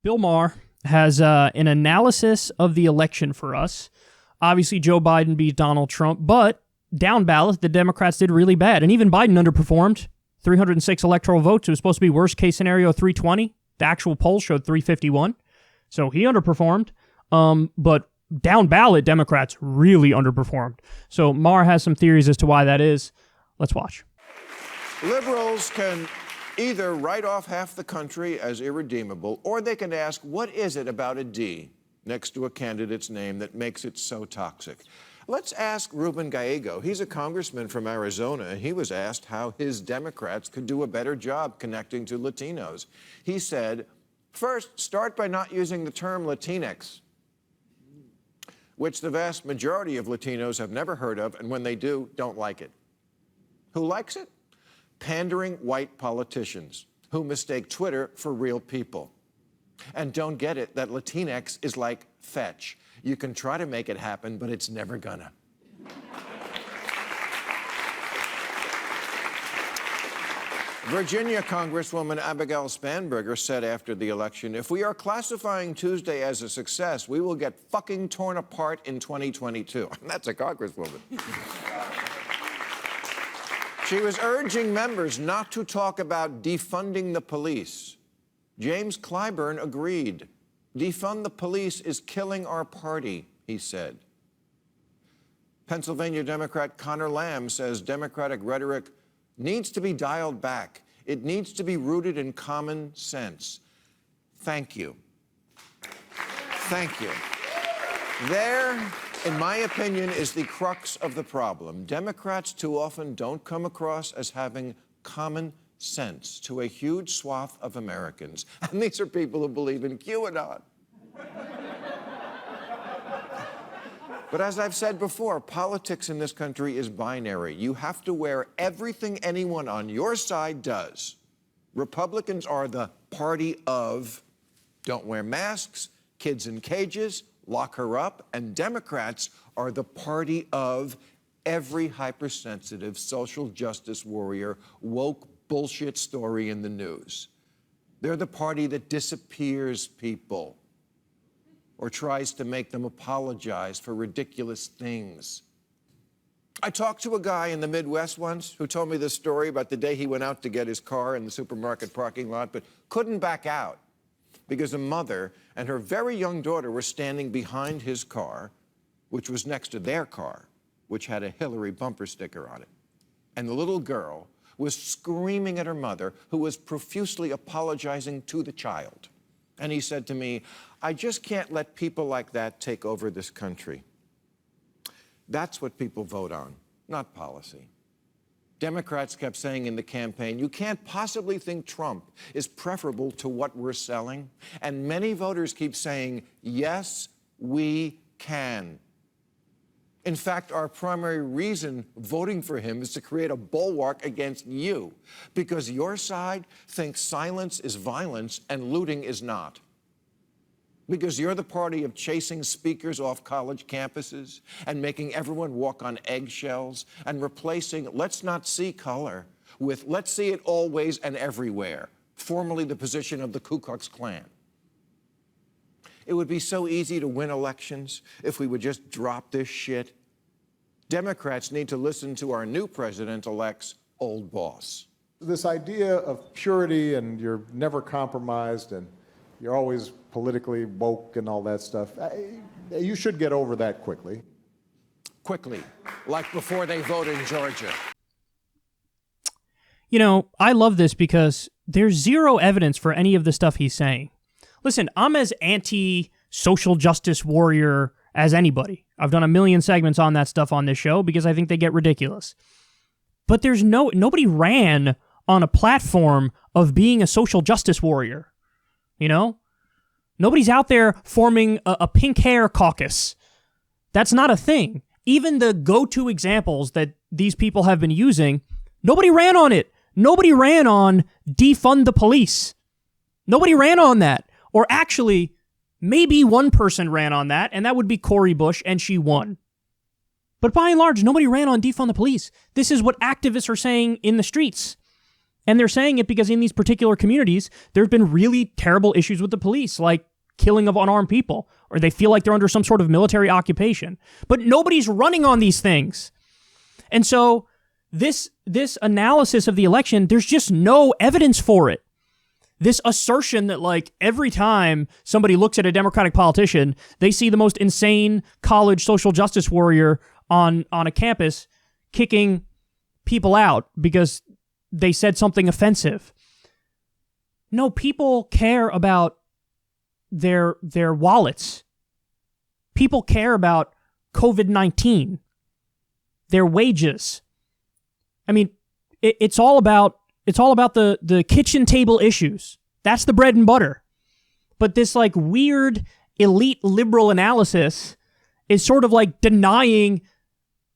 Bill Maher has an analysis of the election for us. Obviously, Joe Biden beat Donald Trump, but down ballot, the Democrats did really bad. And even Biden underperformed. 306 electoral votes. It was supposed to be worst case scenario 320. The actual poll showed 351. So he underperformed. But down ballot, Democrats really underperformed. So Maher has some theories as to why that is. Let's watch. Liberals can either write off half the country as irredeemable, or they can ask, what is it about a D next to a candidate's name that makes it so toxic? Let's ask Ruben Gallego. He's a congressman from Arizona, and he was asked how his Democrats could do a better job connecting to Latinos. He said, first, start by not using the term Latinx, which the vast majority of Latinos have never heard of, and when they do, don't like it. Who likes it? Pandering white politicians who mistake Twitter for real people and don't get it that Latinx is like fetch. You can try to make it happen, but it's never gonna. Virginia Congresswoman Abigail Spanberger said after the election, if we are classifying Tuesday as a success, we will get fucking torn apart in 2022. That's a congresswoman. She was urging members not to talk about defunding the police. James Clyburn agreed. Defund the police is killing our party, he said. Pennsylvania Democrat Connor Lamb says Democratic rhetoric needs to be dialed back. It needs to be rooted in common sense. Thank you. Thank you. There, in my opinion, is the crux of the problem. Democrats too often don't come across as having common sense to a huge swath of Americans. And these are people who believe in QAnon. But as I've said before, politics in this country is binary. You have to wear everything anyone on your side does. Republicans are the party of don't wear masks, kids in cages, lock her up, and Democrats are the party of every hypersensitive social justice warrior, woke bullshit story in the news. They're the party that disappears people or tries to make them apologize for ridiculous things. I talked to a guy in the Midwest once who told me this story about the day he went out to get his car in the supermarket parking lot, but couldn't back out because a mother and her very young daughter were standing behind his car, which was next to their car, which had a Hillary bumper sticker on it. And the little girl was screaming at her mother, who was profusely apologizing to the child. And he said to me, I just can't let people like that take over this country. That's what people vote on, not policy. Democrats kept saying in the campaign, you can't possibly think Trump is preferable to what we're selling. And many voters keep saying, yes, we can. In fact, our primary reason voting for him is to create a bulwark against you, because your side thinks silence is violence and looting is not. Because you're the party of chasing speakers off college campuses and making everyone walk on eggshells and replacing let's not see color with let's see it always and everywhere, formerly the position of the Ku Klux Klan. It would be so easy to win elections if we would just drop this shit. Democrats need to listen to our new president-elect's old boss. This idea of purity and you're never compromised and you're always politically woke and all that stuff, you should get over that quickly. Quickly, like before they vote in Georgia. You know, I love this because there's zero evidence for any of the stuff he's saying. Listen, I'm as anti-social justice warrior as anybody. I've done a million segments on that stuff on this show because I think they get ridiculous. But there's nobody ran on a platform of being a social justice warrior. You know? Nobody's out there forming a pink hair caucus. That's not a thing. Even the go-to examples that these people have been using, nobody ran on it. Nobody ran on defund the police. Nobody ran on that. Or actually, maybe one person ran on that, and that would be Cori Bush, and she won. But by and large, nobody ran on defund the police. This is what activists are saying in the streets. And they're saying it because in these particular communities, there have been really terrible issues with the police, like killing of unarmed people, or they feel like they're under some sort of military occupation. But nobody's running on these things. And so this analysis of the election, there's just no evidence for it. This assertion that, like, every time somebody looks at a Democratic politician, they see the most insane college social justice warrior on a campus kicking people out because they said something offensive. No, people care about their wallets. People care about COVID-19, their wages. I mean, it's all about the kitchen table issues. That's the bread and butter. But this like weird elite liberal analysis is sort of like denying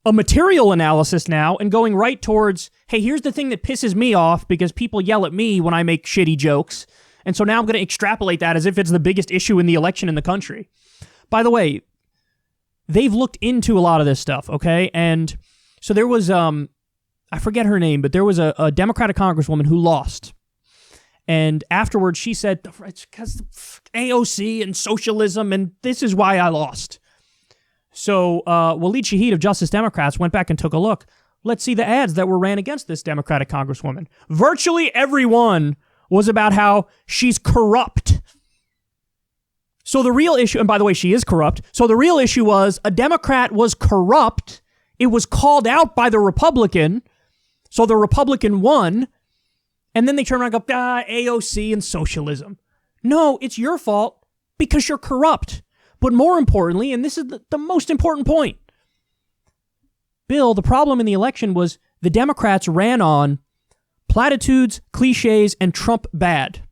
a material analysis now and going right towards, hey, here's the thing that pisses me off because people yell at me when I make shitty jokes. And so now I'm going to extrapolate that as if it's the biggest issue in the election in the country. By the way, they've looked into a lot of this stuff, okay? And so there was, I forget her name, but there was a Democratic congresswoman who lost. And afterwards she said, it's because AOC and socialism, and this is why I lost. So Waleed Shahid of Justice Democrats went back and took a look. Let's see the ads that were ran against this Democratic congresswoman. Virtually everyone was about how she's corrupt. So the real issue, and by the way, she is corrupt. So the real issue was a Democrat was corrupt. It was called out by the Republican. So the Republican won. And then they turn around and go, AOC and socialism. No, it's your fault because you're corrupt. But more importantly, and this is the most important point, Bill, the problem in the election was the Democrats ran on platitudes, cliches, and Trump bad.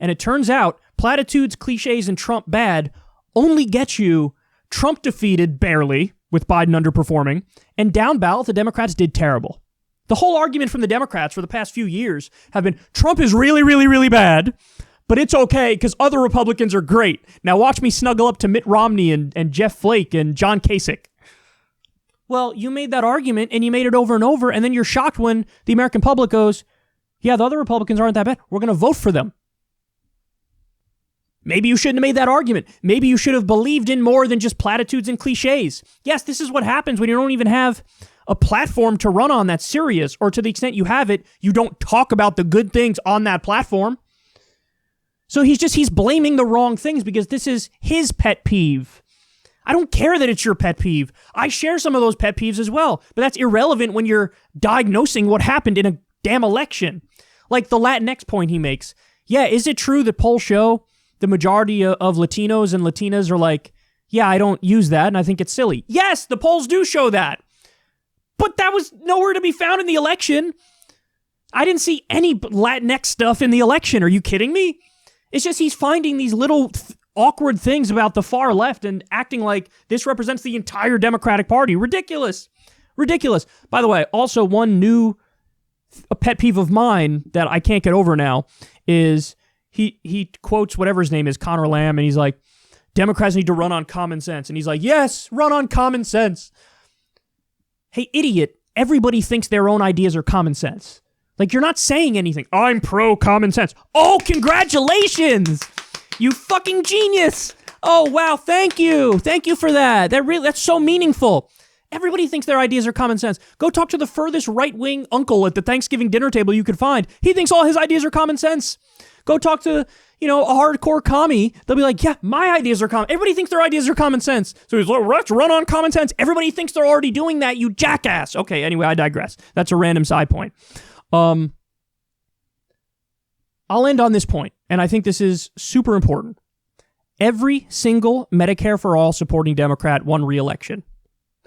And it turns out platitudes, cliches, and Trump bad only get you Trump defeated barely, with Biden underperforming, and down ballot, the Democrats did terrible. The whole argument from the Democrats for the past few years have been, Trump is really, really, really bad, but it's okay because other Republicans are great. Now watch me snuggle up to Mitt Romney and Jeff Flake and John Kasich. Well, you made that argument and you made it over and over, and then you're shocked when the American public goes, yeah, the other Republicans aren't that bad. We're going to vote for them. Maybe you shouldn't have made that argument. Maybe you should have believed in more than just platitudes and cliches. Yes, this is what happens when you don't even have a platform to run on that's serious, or to the extent you have it, you don't talk about the good things on that platform. So he's blaming the wrong things because this is his pet peeve. I don't care that it's your pet peeve. I share some of those pet peeves as well, but that's irrelevant when you're diagnosing what happened in a damn election. Like the Latinx point he makes. Yeah, is it true that polls show the majority of Latinos and Latinas are like, yeah, I don't use that and I think it's silly? Yes, the polls do show that. But that was nowhere to be found in the election. I didn't see any Latinx stuff in the election. Are you kidding me? It's just he's finding these little awkward things about the far left and acting like this represents the entire Democratic Party. Ridiculous. Ridiculous. By the way, also one new pet peeve of mine that I can't get over now is he quotes whatever his name is, Conor Lamb, and he's like, Democrats need to run on common sense. And he's like, yes, run on common sense. Hey, idiot, everybody thinks their own ideas are common sense. Like, you're not saying anything. I'm pro common sense. Oh, congratulations! You fucking genius! Oh, wow, thank you. Thank you for that. That's so meaningful. Everybody thinks their ideas are common sense. Go talk to the furthest right-wing uncle at the Thanksgiving dinner table you could find. He thinks all his ideas are common sense. Go talk to, a hardcore commie. They'll be like, yeah, my ideas are common. Everybody thinks their ideas are common sense. So he's like, let's run on common sense. Everybody thinks they're already doing that, you jackass. Okay, anyway, I digress. That's a random side point. I'll end on this point, and I think this is super important. Every single Medicare for All supporting Democrat won re-election.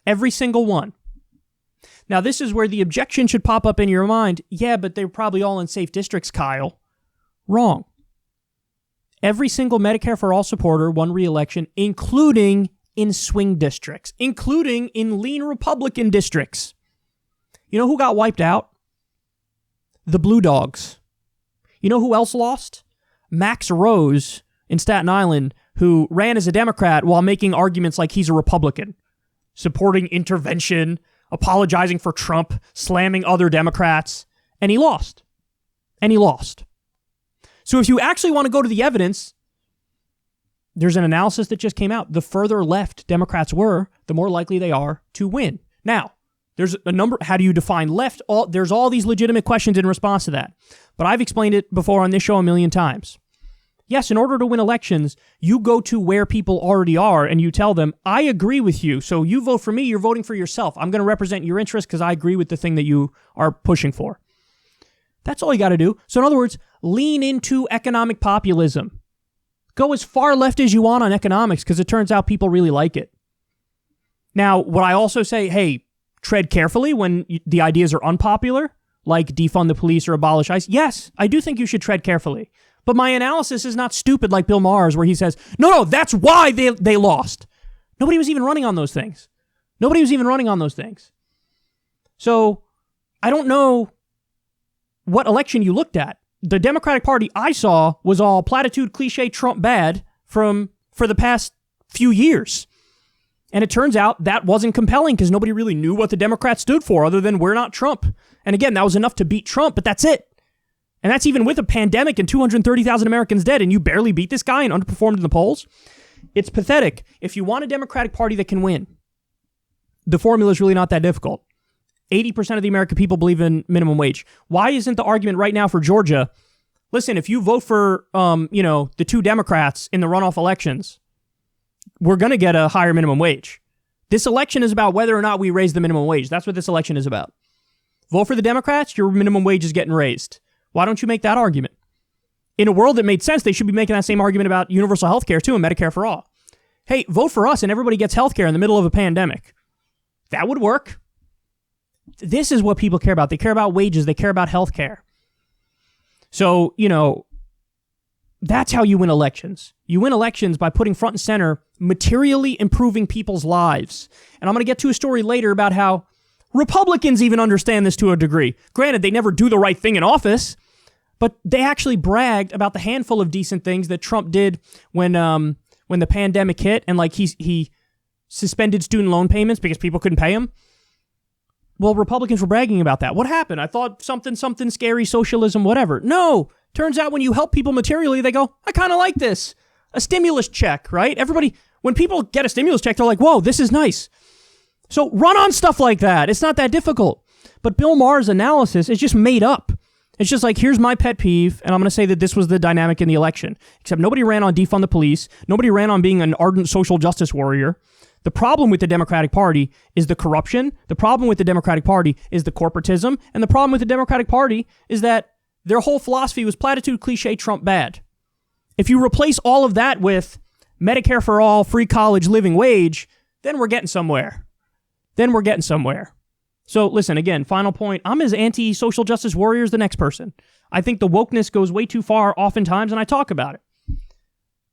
Every single one. Now, this is where the objection should pop up in your mind. Yeah, but they're probably all in safe districts, Kyle. Wrong. Every single Medicare for All supporter won re-election, including in swing districts, including in lean Republican districts. You know who got wiped out? The Blue Dogs. You know who else lost? Max Rose in Staten Island, who ran as a Democrat while making arguments like he's a Republican, supporting intervention, apologizing for Trump, slamming other Democrats, and he lost. and he lost. So if you actually want to go to the evidence, there's an analysis that just came out. The further left Democrats were, the more likely they are to win. Now, there's a number. How do you define left? There's all these legitimate questions in response to that. But I've explained it before on this show a million times. Yes, in order to win elections, you go to where people already are and you tell them, I agree with you. So you vote for me, you're voting for yourself. I'm going to represent your interests because I agree with the thing that you are pushing for. That's all you got to do. So in other words, lean into economic populism. Go as far left as you want on economics because it turns out people really like it. Now, would I also say, hey, tread carefully when the ideas are unpopular, like defund the police or abolish ICE? Yes, I do think you should tread carefully. But my analysis is not stupid like Bill Maher's, where he says, no, that's why they lost. Nobody was even running on those things. So I don't know what election you looked at. The Democratic Party I saw was all platitude, cliche, Trump bad for the past few years. And it turns out that wasn't compelling because nobody really knew what the Democrats stood for other than we're not Trump. And again, that was enough to beat Trump, but that's it. And that's even with a pandemic and 230,000 Americans dead, and you barely beat this guy and underperformed in the polls. It's pathetic. If you want a Democratic Party that can win, the formula is really not that difficult. 80% of the American people believe in minimum wage. Why isn't the argument right now for Georgia, listen, if you vote for, the two Democrats in the runoff elections, we're going to get a higher minimum wage. This election is about whether or not we raise the minimum wage. That's what this election is about. Vote for the Democrats, your minimum wage is getting raised. Why don't you make that argument? In a world that made sense, they should be making that same argument about universal health care too and Medicare for all. Hey, vote for us and everybody gets health care in the middle of a pandemic. That would work. This is what people care about. They care about wages. They care about health care. So, that's how you win elections. You win elections by putting front and center materially improving people's lives. And I'm going to get to a story later about how Republicans even understand this to a degree. Granted, they never do the right thing in office, but they actually bragged about the handful of decent things that Trump did when the pandemic hit and he suspended student loan payments because people couldn't pay them. Well, Republicans were bragging about that. What happened? I thought something scary, socialism, whatever. No, turns out when you help people materially, they go, I kind of like this. A stimulus check, right? Everybody, when people get a stimulus check, they're like, whoa, this is nice. So run on stuff like that. It's not that difficult. But Bill Maher's analysis is just made up. It's just like, here's my pet peeve, and I'm going to say that this was the dynamic in the election. Except nobody ran on defund the police. Nobody ran on being an ardent social justice warrior. The problem with the Democratic Party is the corruption. The problem with the Democratic Party is the corporatism. And the problem with the Democratic Party is that their whole philosophy was platitude, cliche, Trump bad. If you replace all of that with Medicare for all, free college, living wage, then we're getting somewhere. So listen, again, final point. I'm as anti-social justice warrior as the next person. I think the wokeness goes way too far oftentimes, and I talk about it.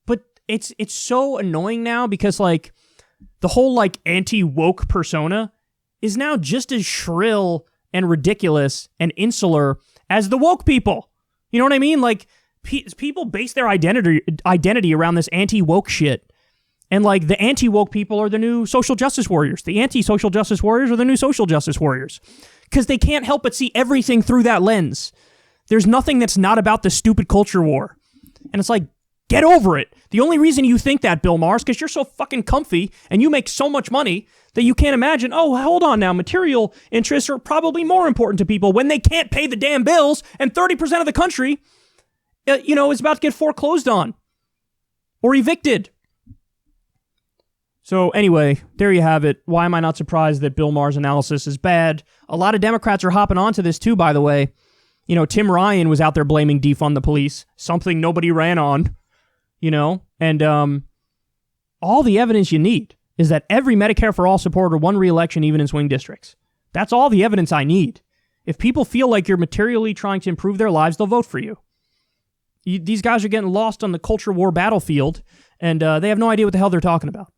But it's so annoying now because the whole anti-woke persona is now just as shrill and ridiculous and insular as the woke people. You know what I mean? People base their identity around this anti-woke shit. And the anti-woke people are the new social justice warriors. The anti-social justice warriors are the new social justice warriors. Because they can't help but see everything through that lens. There's nothing that's not about the stupid culture war. And it's get over it. The only reason you think that, Bill Maher, is because you're so fucking comfy and you make so much money that you can't imagine, oh, hold on now, material interests are probably more important to people when they can't pay the damn bills and 30% of the country, is about to get foreclosed on or evicted. So anyway, there you have it. Why am I not surprised that Bill Maher's analysis is bad? A lot of Democrats are hopping onto this too, by the way. Tim Ryan was out there blaming defund the police, something nobody ran on, and all the evidence you need is that every Medicare for all supporter won re-election even in swing districts. That's all the evidence I need. If people feel like you're materially trying to improve their lives, they'll vote for you. These guys are getting lost on the culture war battlefield, and they have no idea what the hell they're talking about.